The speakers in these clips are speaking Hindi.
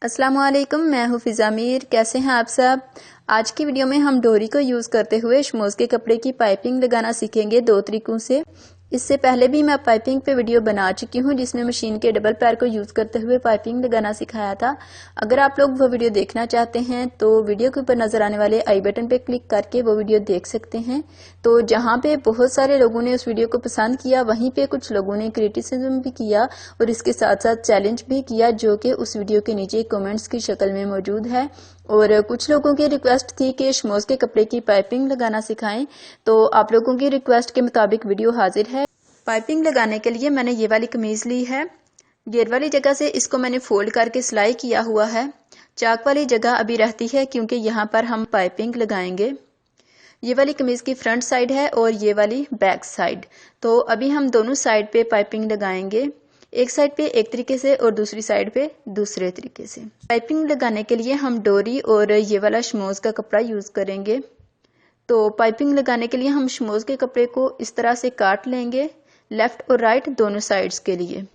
अस्सलामुअलैकुम, मैं हूँ फिज़ा मीर। कैसे हैं आप सब। आज की वीडियो में हम डोरी को यूज़ करते हुए शमोज के कपड़े की पाइपिंग लगाना सीखेंगे दो तरीकों से। इससे पहले भी मैं पाइपिंग पे वीडियो बना चुकी हूँ जिसमें मशीन के डबल पैर को यूज़ करते हुए पाइपिंग लगाना सिखाया था। अगर आप लोग वो वीडियो देखना चाहते हैं तो वीडियो के ऊपर नजर आने वाले आई बटन पे क्लिक करके वो वीडियो देख सकते हैं। तो जहाँ पे बहुत सारे लोगों ने उस वीडियो को पसंद किया, वहीं पे कुछ लोगों ने क्रिटिसिज्म भी किया और इसके साथ साथ चैलेंज भी किया, जो कि उस वीडियो के नीचे कमेंट्स की शक्ल में मौजूद है। और कुछ लोगों की रिक्वेस्ट थी कि शमोज के कपड़े की पाइपिंग लगाना सिखाएं, तो आप लोगों की रिक्वेस्ट के मुताबिक वीडियो हाजिर है। पाइपिंग लगाने के लिए मैंने ये वाली कमीज ली है। घेर वाली जगह से इसको मैंने फोल्ड करके सिलाई किया हुआ है। चाक वाली जगह अभी रहती है क्योंकि यहाँ पर हम पाइपिंग लगाएंगे। ये वाली कमीज की फ्रंट साइड है और ये वाली बैक साइड। तो अभी हम दोनों साइड पे पाइपिंग लगाएंगे, एक साइड पे एक तरीके से और दूसरी साइड पे दूसरे तरीके से। पाइपिंग लगाने के लिए हम डोरी और ये वाला शमोज का कपड़ा यूज करेंगे। तो पाइपिंग लगाने के लिए हम शमोज के कपड़े को इस तरह से काट लेंगे, लेफ्ट और राइट दोनों साइड्स के लिए।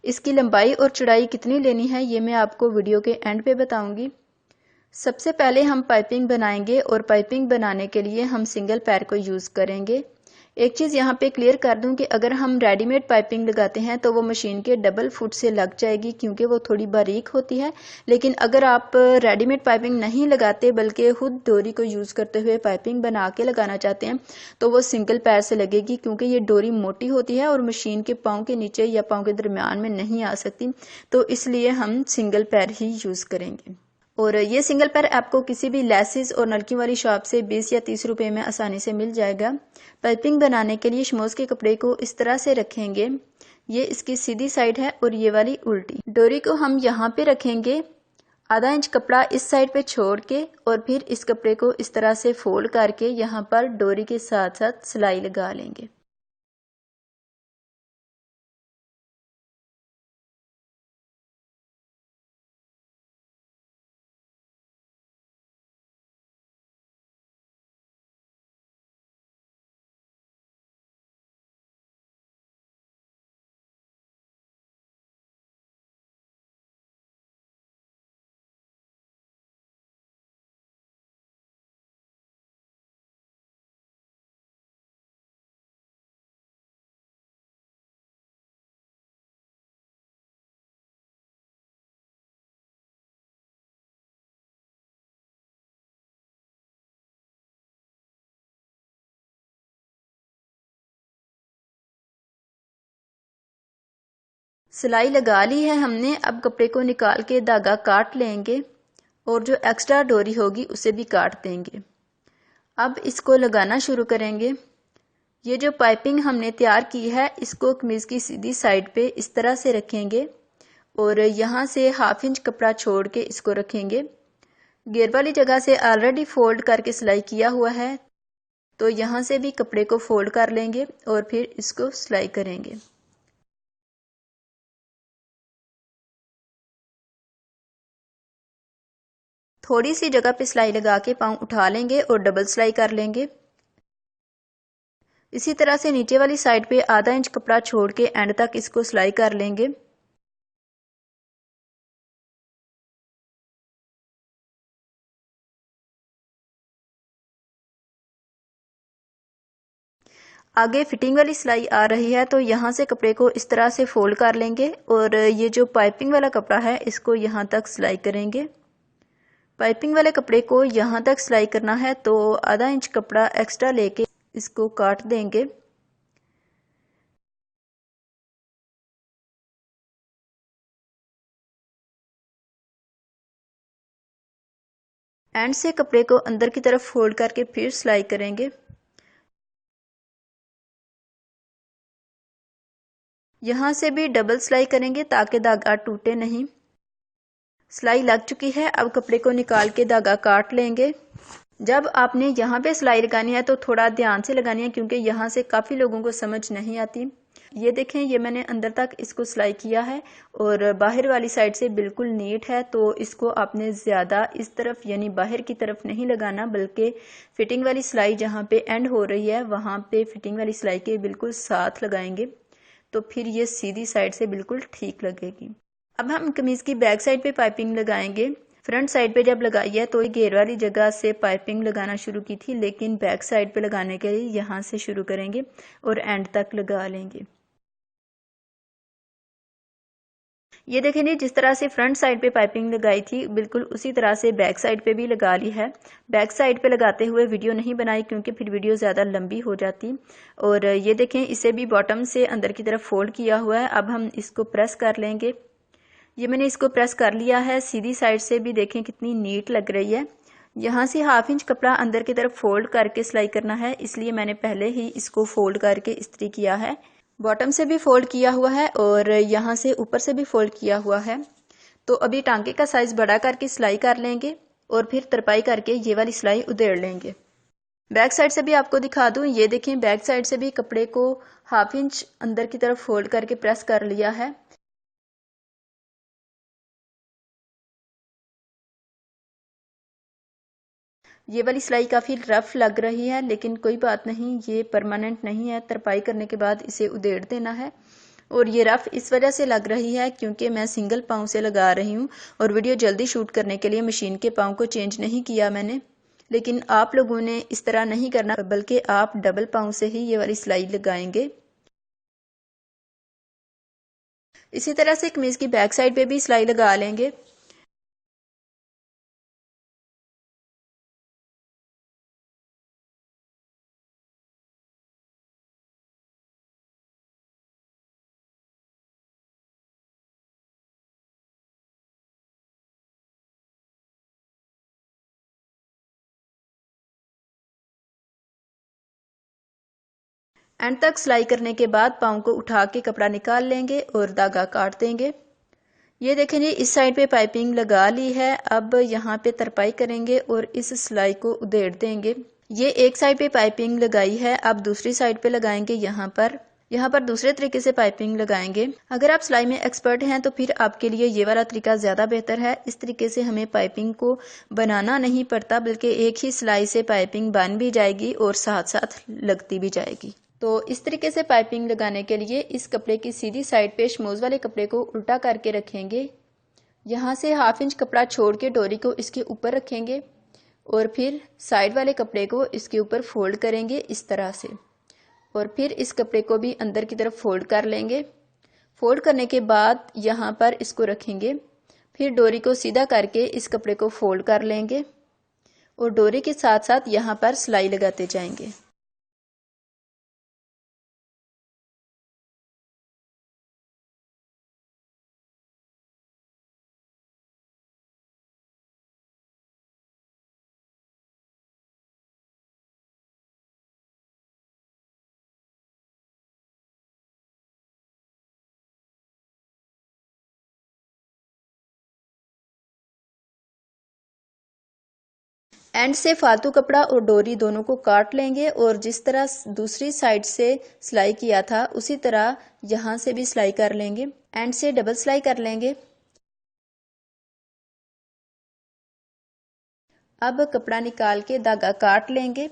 इसकी लंबाई और चौड़ाई कितनी लेनी है ये मैं आपको वीडियो के एंड पे बताऊंगी। सबसे पहले हम पाइपिंग बनाएंगे और पाइपिंग बनाने के लिए हम सिंगल पैर को यूज करेंगे। एक चीज यहाँ पे क्लियर कर दूं कि अगर हम रेडीमेड पाइपिंग लगाते हैं तो वो मशीन के डबल फुट से लग जाएगी क्योंकि वो थोड़ी बारीक होती है। लेकिन अगर आप रेडीमेड पाइपिंग नहीं लगाते बल्कि खुद डोरी को यूज करते हुए पाइपिंग बना के लगाना चाहते हैं तो वो सिंगल पैर से लगेगी, क्योंकि ये डोरी मोटी होती है और मशीन के पाँव के नीचे या पाँव के दरमियान में नहीं आ सकती। तो इसलिए हम सिंगल पैर ही यूज करेंगे। और ये सिंगल पैर आपको किसी भी लेसिस और नलकी वाली शॉप से 20 या 30 रुपए में आसानी से मिल जाएगा। पाइपिंग बनाने के लिए शमोज के कपड़े को इस तरह से रखेंगे। ये इसकी सीधी साइड है और ये वाली उल्टी। डोरी को हम यहाँ पे रखेंगे, आधा इंच कपड़ा इस साइड पे छोड़ के, और फिर इस कपड़े को इस तरह से फोल्ड करके यहाँ पर डोरी के साथ साथ सिलाई लगा लेंगे। सिलाई लगा ली है हमने। अब कपड़े को निकाल के धागा काट लेंगे और जो एक्स्ट्रा डोरी होगी उसे भी काट देंगे। अब इसको लगाना शुरू करेंगे। ये जो पाइपिंग हमने तैयार की है इसको कमीज की सीधी साइड पे इस तरह से रखेंगे और यहाँ से हाफ इंच कपड़ा छोड़ के इसको रखेंगे। घेर वाली जगह से ऑलरेडी फोल्ड करके सिलाई किया हुआ है, तो यहाँ से भी कपड़े को फोल्ड कर लेंगे और फिर इसको सिलाई करेंगे। थोड़ी सी जगह पे सिलाई लगा के पाँव उठा लेंगे और डबल सिलाई कर लेंगे। इसी तरह से नीचे वाली साइड पे आधा इंच कपड़ा छोड़ के एंड तक इसको सिलाई कर लेंगे। आगे फिटिंग वाली सिलाई आ रही है, तो यहाँ से कपड़े को इस तरह से फोल्ड कर लेंगे और ये जो पाइपिंग वाला कपड़ा है इसको यहाँ तक सिलाई करेंगे। पाइपिंग वाले कपड़े को यहाँ तक सिलाई करना है तो आधा इंच कपड़ा एक्स्ट्रा लेके इसको काट देंगे। एंड से कपड़े को अंदर की तरफ फोल्ड करके फिर सिलाई करेंगे। यहाँ से भी डबल सिलाई करेंगे ताकि धागा टूटे नहीं। सिलाई लग चुकी है, अब कपड़े को निकाल के धागा काट लेंगे। जब आपने यहाँ पे सिलाई लगानी है तो थोड़ा ध्यान से लगानी है क्योंकि यहाँ से काफ़ी लोगों को समझ नहीं आती। ये देखें, ये मैंने अंदर तक इसको सिलाई किया है और बाहर वाली साइड से बिल्कुल नीट है, तो इसको आपने ज़्यादा इस तरफ यानी बाहर की तरफ नहीं लगाना, बल्कि फिटिंग वाली सिलाई जहाँ पे एंड हो रही है वहाँ पे फिटिंग वाली सिलाई के बिल्कुल साथ लगाएंगे, तो फिर ये सीधी साइड से बिल्कुल ठीक लगेगी। अब हम कमीज की बैक साइड पे पाइपिंग लगाएंगे। फ्रंट साइड पे जब लगाई है तो घेर वाली जगह से पाइपिंग लगाना शुरू की थी, लेकिन बैक साइड पे लगाने के लिए यहाँ से शुरू करेंगे और एंड तक लगा लेंगे। ये देखें जी, जिस तरह से फ्रंट साइड पे पाइपिंग लगाई थी बिल्कुल उसी तरह से बैक साइड पे भी लगा ली है। बैक साइड पे लगाते हुए वीडियो नहीं बनाई क्योंकि फिर वीडियो ज़्यादा लंबी हो जाती। और ये देखें, इसे भी बॉटम से अंदर की तरफ फोल्ड किया हुआ है। अब हम इसको प्रेस कर लेंगे। ये मैंने इसको प्रेस कर लिया है। सीधी साइड से भी देखें कितनी नीट लग रही है। यहाँ से 1/2 इंच कपड़ा अंदर की तरफ फोल्ड करके सिलाई करना है, इसलिए मैंने पहले ही इसको फोल्ड करके इस्त्री किया है। बॉटम से भी फोल्ड किया हुआ है और यहाँ से ऊपर से भी फोल्ड किया हुआ है। तो अभी टांके का साइज बड़ा करके सिलाई कर लेंगे और फिर तरपाई करके ये वाली सिलाई उधेड़ लेंगे। बैक साइड से भी आपको दिखा दूं, ये देखें बैक साइड से भी कपड़े को 1/2 इंच अंदर की तरफ फोल्ड करके प्रेस कर लिया है। ये वाली सिलाई काफ़ी रफ लग रही है, लेकिन कोई बात नहीं, ये परमानेंट नहीं है। तरपाई करने के बाद इसे उधेड़ देना है। और ये रफ इस वजह से लग रही है क्योंकि मैं सिंगल पाँव से लगा रही हूँ और वीडियो जल्दी शूट करने के लिए मशीन के पाँव को चेंज नहीं किया मैंने। लेकिन आप लोगों ने इस तरह नहीं करना, बल्कि आप डबल पाँव से ही ये वाली सिलाई लगाएंगे। इसी तरह से कमीज की बैक साइड पे भी सिलाई लगा लेंगे। एंड तक सिलाई करने के बाद पाँव को उठा के कपड़ा निकाल लेंगे और धागा काट देंगे। ये देखें जी, इस साइड पे पाइपिंग लगा ली है। अब यहाँ पे तरपाई करेंगे और इस सिलाई को उधेड़ देंगे। ये एक साइड पे पाइपिंग लगाई है, अब दूसरी साइड पे लगाएंगे। यहाँ पर दूसरे तरीके से पाइपिंग लगाएंगे। अगर आप सिलाई में एक्सपर्ट हैं तो फिर आपके लिए ये वाला तरीका ज़्यादा बेहतर है। इस तरीके से हमें पाइपिंग को बनाना नहीं पड़ता, बल्कि एक ही सिलाई से पाइपिंग बन भी जाएगी और साथ साथ लगती भी जाएगी। तो इस तरीके से पाइपिंग लगाने के लिए इस कपड़े की सीधी साइड पे शमोज वाले कपड़े को उल्टा करके रखेंगे। यहाँ से 1/2 इंच कपड़ा छोड़ के डोरी को इसके ऊपर रखेंगे और फिर साइड वाले कपड़े को इसके ऊपर फोल्ड करेंगे इस तरह से, और फिर इस कपड़े को भी अंदर की तरफ फोल्ड कर लेंगे। फोल्ड करने के बाद यहाँ पर इसको रखेंगे, फिर डोरी को सीधा करके इस कपड़े को फोल्ड कर लेंगे और डोरी के साथ साथ यहाँ पर सिलाई लगाते जाएंगे। एंड से फालतू कपड़ा और डोरी दोनों को काट लेंगे और जिस तरह दूसरी साइड से सिलाई किया था उसी तरह यहाँ से भी सिलाई कर लेंगे। एंड से डबल सिलाई कर लेंगे। अब कपड़ा निकाल के धागा काट लेंगे।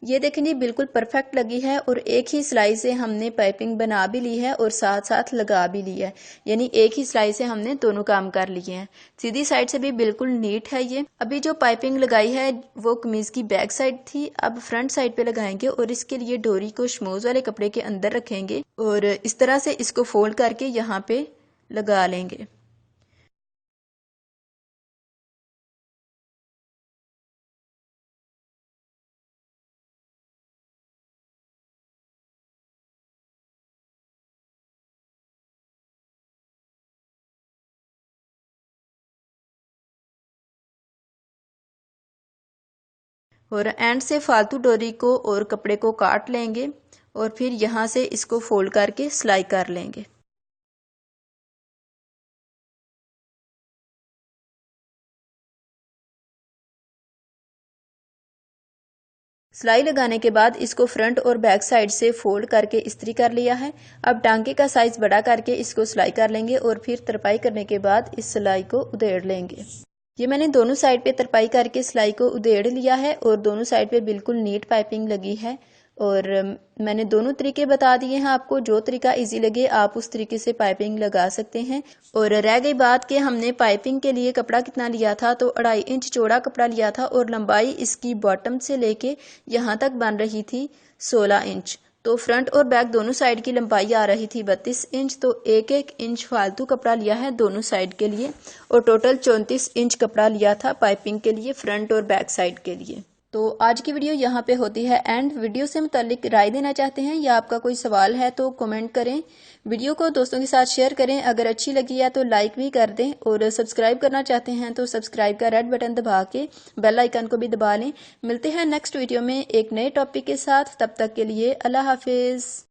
ये देखें जी, बिल्कुल परफेक्ट लगी है और एक ही सिलाई से हमने पाइपिंग बना भी ली है और साथ साथ लगा भी ली है, यानी एक ही सिलाई से हमने दोनों काम कर लिए हैं। सीधी साइड से भी बिल्कुल नीट है। ये अभी जो पाइपिंग लगाई है वो कमीज की बैक साइड थी, अब फ्रंट साइड पे लगाएंगे और इसके लिए डोरी को शमोज वाले कपड़े के अंदर रखेंगे और इस तरह से इसको फोल्ड करके यहाँ पे लगा लेंगे। और एंड से फालतू डोरी को और कपड़े को काट लेंगे और फिर यहाँ से इसको फोल्ड करके सिलाई कर लेंगे। सिलाई लगाने के बाद इसको फ्रंट और बैक साइड से फोल्ड करके इस्त्री कर लिया है। अब टांके का साइज बड़ा करके इसको सिलाई कर लेंगे और फिर तरपाई करने के बाद इस सिलाई को उधेड़ लेंगे। ये मैंने दोनों साइड पे तरपाई करके सिलाई को उधेड़ लिया है और दोनों साइड पे बिल्कुल नीट पाइपिंग लगी है और मैंने दोनों तरीके बता दिए हैं आपको। जो तरीका इजी लगे आप उस तरीके से पाइपिंग लगा सकते हैं। और रह गई बात कि हमने पाइपिंग के लिए कपड़ा कितना लिया था, तो 2.5 इंच चौड़ा कपड़ा लिया था और लंबाई इसकी बॉटम से लेके यहाँ तक बन रही थी 16 इंच। तो फ्रंट और बैक दोनों साइड की लंबाई आ रही थी 32 इंच। तो 1-1 इंच फालतू कपड़ा लिया है दोनों साइड के लिए और टोटल 34 इंच कपड़ा लिया था पाइपिंग के लिए, फ्रंट और बैक साइड के लिए। तो आज की वीडियो यहाँ पे होती है एंड। वीडियो से मुतालिक राय देना चाहते हैं या आपका कोई सवाल है तो कमेंट करें। वीडियो को दोस्तों के साथ शेयर करें। अगर अच्छी लगी है तो लाइक भी कर दें और सब्सक्राइब करना चाहते हैं तो सब्सक्राइब का रेड बटन दबा के बेल आइकन को भी दबा लें। मिलते हैं नेक्स्ट वीडियो में एक नए टॉपिक के साथ। तब तक के लिए अल्लाह हाफिज।